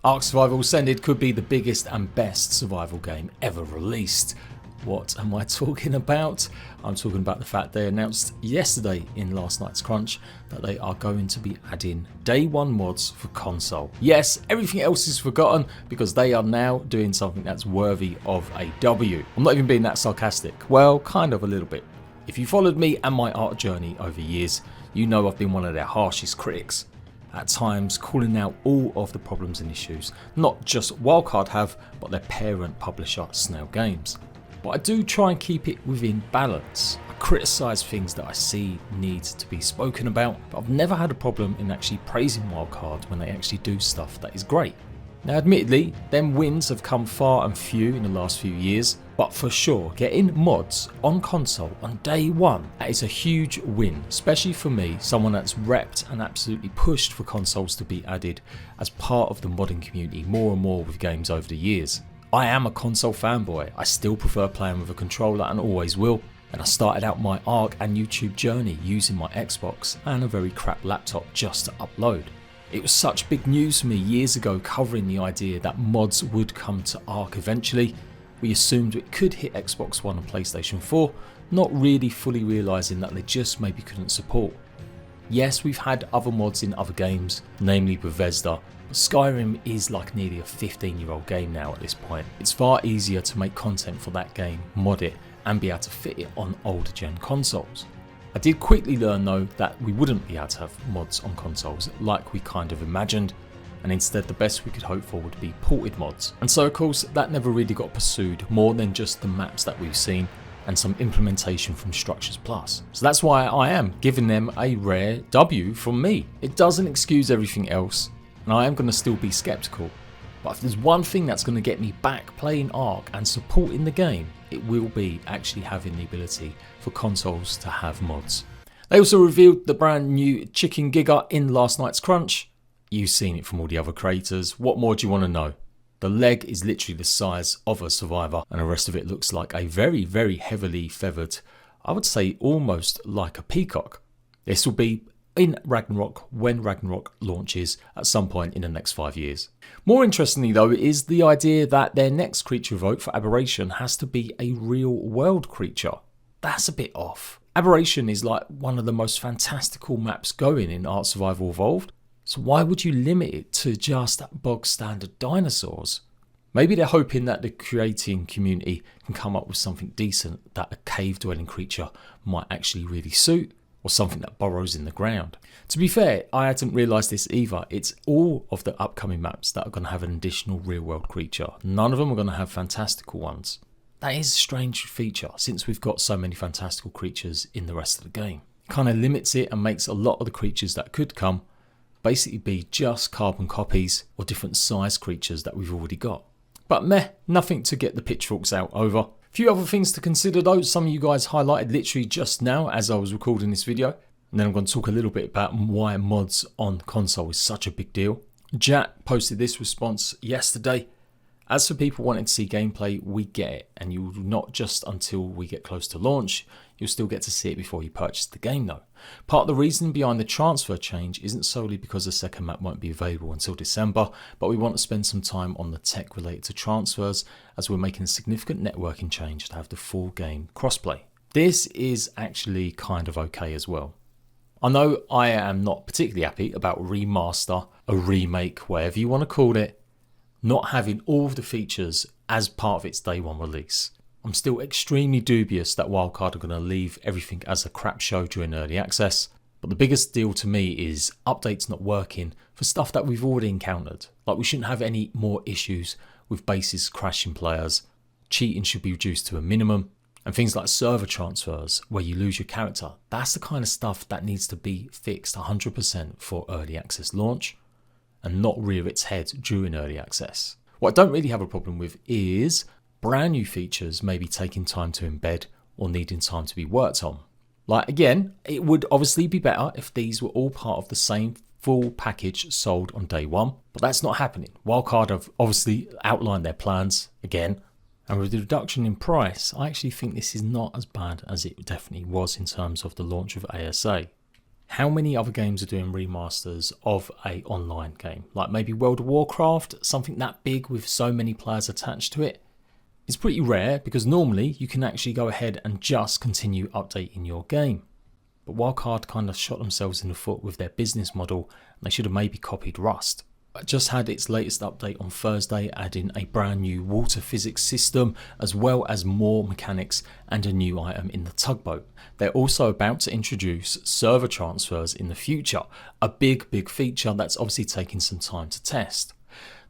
ARK Survival Ascended could be the biggest and best survival game ever released. What am I talking about? I'm talking about the fact they announced yesterday in last night's crunch that they are going to be adding day one mods for console. Yes, everything else is forgotten because they are now doing something that's worthy of a W. I'm not even being that sarcastic. Well, kind of a little bit. If you followed me and my art journey over years, you know I've been one of their harshest critics. At times calling out all of the problems and issues, not just Wildcard have, but their parent publisher Snail Games. But I do try and keep it within balance. I criticise things that I see need to be spoken about, but I've never had a problem in actually praising Wildcard when they actually do stuff that is great. Now admittedly, them wins have come far and few in the last few years, but for sure getting mods on console on day one, that is a huge win, especially for me, someone that's repped and absolutely pushed for consoles to be added as part of the modding community more and more with games over the years. I am a console fanboy, I still prefer playing with a controller and always will, and I started out my ARK and YouTube journey using my Xbox and a very crap laptop just to upload. It was such big news for me years ago covering the idea that mods would come to ARK eventually. We assumed it could hit Xbox One and PlayStation 4, not really fully realising that they just maybe couldn't support. Yes, we've had other mods in other games, namely Bethesda, but Skyrim is like nearly a 15-year-old game now at this point. It's far easier to make content for that game, mod it, and be able to fit it on older gen consoles. I did quickly learn though that we wouldn't be able to have mods on consoles like we kind of imagined, and instead the best we could hope for would be ported mods. And so of course that never really got pursued more than just the maps that we've seen and some implementation from Structures Plus. So that's why I am giving them a rare W from me. It doesn't excuse everything else, and I am going to still be skeptical. But if there's one thing that's going to get me back playing ARK and supporting the game, it will be actually having the ability for consoles to have mods. They also revealed the brand new Chicken Giga in last night's crunch. You've seen it from all the other creators. What more do you want to know? The leg is literally the size of a survivor and the rest of it looks like a very, very heavily feathered, I would say almost like a peacock. This will be in Ragnarok when Ragnarok launches at some point in the next 5 years. More interestingly though is the idea that their next creature vote for Aberration has to be a real world creature. That's a bit off. Aberration is like one of the most fantastical maps going in ARK Survival Evolved, so why would you limit it to just bog standard dinosaurs? Maybe they're hoping that the creating community can come up with something decent that a cave dwelling creature might actually really suit, or something that burrows in the ground. To be fair, I hadn't realised this either. It's all of the upcoming maps that are going to have an additional real world creature. None of them are going to have fantastical ones. That is a strange feature since we've got so many fantastical creatures in the rest of the game. It kind of limits it and makes a lot of the creatures that could come basically be just carbon copies or different size creatures that we've already got. But meh, nothing to get the pitchforks out over. A few other things to consider though, some of you guys highlighted literally just now as I was recording this video. And then I'm going to talk a little bit about why mods on console is such a big deal. Jat posted this response yesterday. As for people wanting to see gameplay, we get it. And you will not just until we get close to launch, you'll still get to see it before you purchase the game though. Part of the reason behind the transfer change isn't solely because the second map won't be available until December, but we want to spend some time on the tech related to transfers as we're making a significant networking change to have the full game crossplay. This is actually kind of okay as well. I know I am not particularly happy about a remaster, a remake, whatever you want to call it, not having all of the features as part of its day one release. I'm still extremely dubious that Wildcard are going to leave everything as a crap show during early access, but the biggest deal to me is updates not working for stuff that we've already encountered. Like we shouldn't have any more issues with bases crashing players, cheating should be reduced to a minimum, and things like server transfers where you lose your character. That's the kind of stuff that needs to be fixed 100% for early access launch and not rear its head during early access. What I don't really have a problem with is brand new features maybe taking time to embed or needing time to be worked on. Like again, it would obviously be better if these were all part of the same full package sold on day one, but that's not happening. Wildcard have obviously outlined their plans again, and with the reduction in price, I actually think this is not as bad as it definitely was in terms of the launch of ASA. How many other games are doing remasters of a online game? Like maybe World of Warcraft, something that big with so many players attached to it? It's pretty rare because normally you can actually go ahead and just continue updating your game. But Wildcard kind of shot themselves in the foot with their business model, and they should have maybe copied Rust. It just had its latest update on Thursday, adding a brand new water physics system, as well as more mechanics and a new item in the tugboat. They're also about to introduce server transfers in the future, a big feature that's obviously taking some time to test.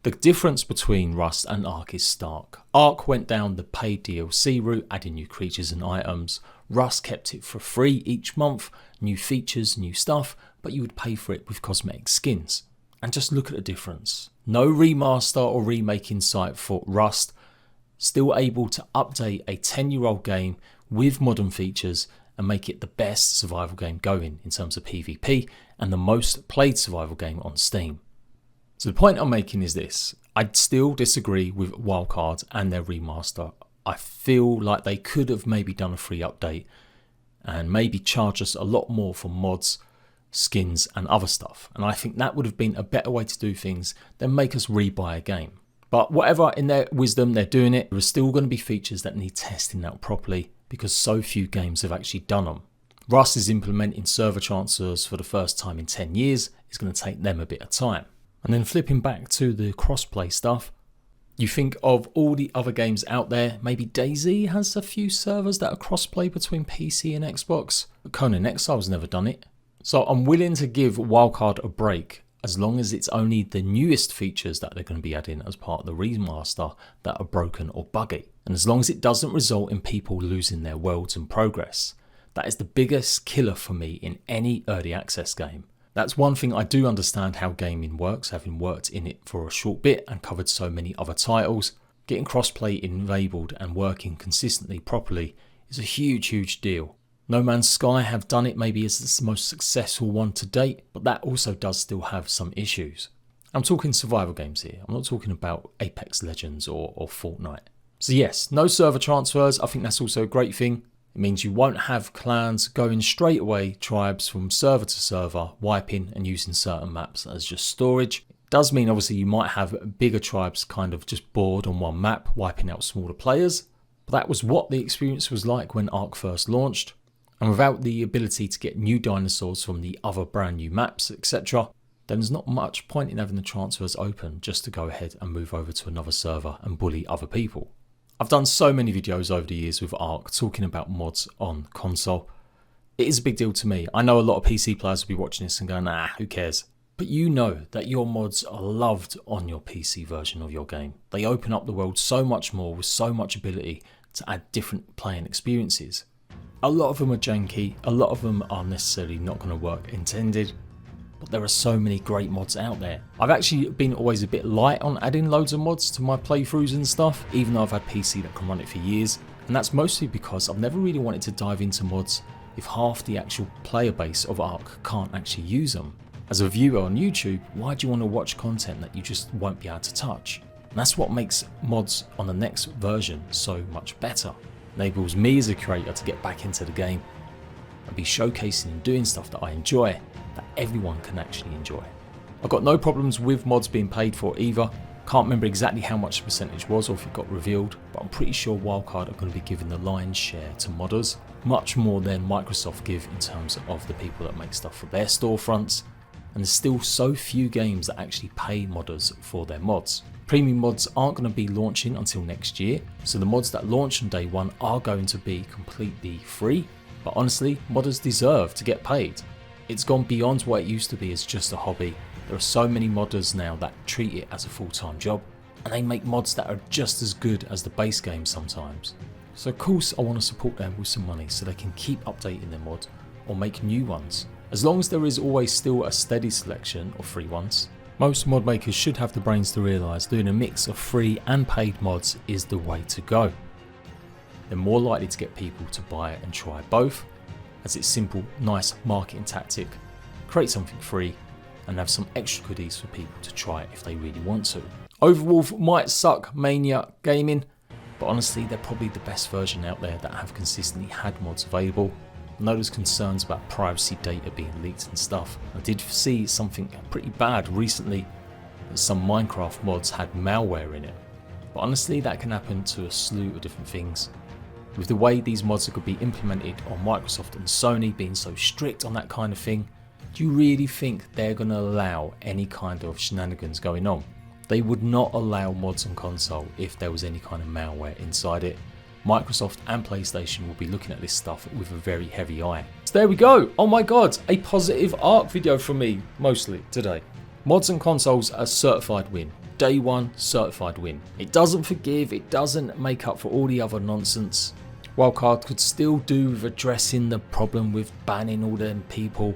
The difference between Rust and ARK is stark. ARK went down the paid DLC route, adding new creatures and items. Rust kept it for free each month, new features, new stuff, but you would pay for it with cosmetic skins. And just look at the difference. No remaster or remake in sight for Rust, still able to update a 10-year-old game with modern features and make it the best survival game going in terms of PvP and the most played survival game on Steam. So the point I'm making is this: I'd still disagree with Wildcard and their remaster. I feel like they could have maybe done a free update and maybe charge us a lot more for mods, skins and other stuff. And I think that would have been a better way to do things than make us rebuy a game. But whatever, in their wisdom, they're doing it. There are still going to be features that need testing out properly because so few games have actually done them. Rust is implementing server transfers for the first time in 10 years. It's going to take them a bit of time. And then flipping back to the crossplay stuff, you think of all the other games out there, maybe DayZ has a few servers that are crossplay between PC and Xbox. But Conan Exile's never done it. So I'm willing to give Wildcard a break as long as it's only the newest features that they're going to be adding as part of the remaster that are broken or buggy. And as long as it doesn't result in people losing their worlds and progress. That is the biggest killer for me in any early access game. That's one thing I do understand how gaming works, having worked in it for a short bit and covered so many other titles. Getting crossplay enabled and working consistently properly is a huge deal. No Man's Sky have done it maybe as the most successful one to date, but that also does still have some issues. I'm talking survival games here, I'm not talking about Apex Legends or Fortnite. So yes, no server transfers, I think that's also a great thing. It means you won't have clans going straight away, tribes from server to server, wiping and using certain maps as just storage. It does mean obviously you might have bigger tribes kind of just bored on one map, wiping out smaller players. But that was what the experience was like when ARK first launched. And without the ability to get new dinosaurs from the other brand new maps, etc., then there's not much point in having the transfers open just to go ahead and move over to another server and bully other people. I've done so many videos over the years with ARK talking about mods on console. It is a big deal to me. I know a lot of PC players will be watching this and going, who cares? But you know that your mods are loved on your PC version of your game. They open up the world so much more with so much ability to add different playing experiences. A lot of them are janky, a lot of them are necessarily not going to work intended, but there are so many great mods out there. I've actually been always a bit light on adding loads of mods to my playthroughs and stuff, even though I've had PC that can run it for years, and that's mostly because I've never really wanted to dive into mods if half the actual player base of ARK can't actually use them. As a viewer on YouTube, why do you want to watch content that you just won't be able to touch? And that's what makes mods on the next version so much better. Enables me as a creator to get back into the game and be showcasing and doing stuff that I enjoy, that everyone can actually enjoy. I've got no problems with mods being paid for either. Can't remember exactly how much the percentage was or if it got revealed, but I'm pretty sure Wildcard are going to be giving the lion's share to modders, much more than Microsoft give in terms of the people that make stuff for their storefronts. And there's still so few games that actually pay modders for their mods. Premium mods aren't going to be launching until next year, so the mods that launch on day one are going to be completely free, but honestly, modders deserve to get paid. It's gone beyond what it used to be as just a hobby. There are so many modders now that treat it as a full-time job, and they make mods that are just as good as the base game sometimes. So of course I want to support them with some money so they can keep updating their mods or make new ones. As long as there is always still a steady selection of free ones. Most mod makers should have the brains to realise doing a mix of free and paid mods is the way to go. They're more likely to get people to buy and try both, as it's simple, nice marketing tactic. Create something free and have some extra goodies for people to try it if they really want to. Overwolf might suck Mania gaming, but honestly they're probably the best version out there that have consistently had mods available. I know there's concerns about privacy data being leaked and stuff. I did see something pretty bad recently, that some Minecraft mods had malware in it. But honestly, that can happen to a slew of different things. With the way these mods could be implemented on Microsoft and Sony being so strict on that kind of thing, do you really think they're going to allow any kind of shenanigans going on? They would not allow mods on console if there was any kind of malware inside it. Microsoft and PlayStation will be looking at this stuff with a very heavy eye. So there we go. Oh my god, a positive ARK video from me mostly today. Mods and consoles are a certified win. Day one, certified win. It doesn't forgive, it doesn't make up for all the other nonsense. Wildcard could still do with addressing the problem with banning all them people.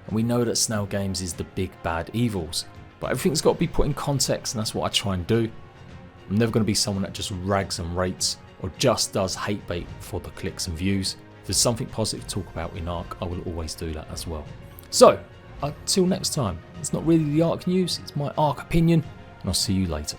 And we know that Snail Games is the big bad evils. But everything's got to be put in context, and that's what I try and do. I'm never going to be someone that just rags and rates or just does hate bait for the clicks and views. If there's something positive to talk about in ARK, I will always do that as well. So, until next time, it's not really the ARK news, it's my ARK opinion, and I'll see you later.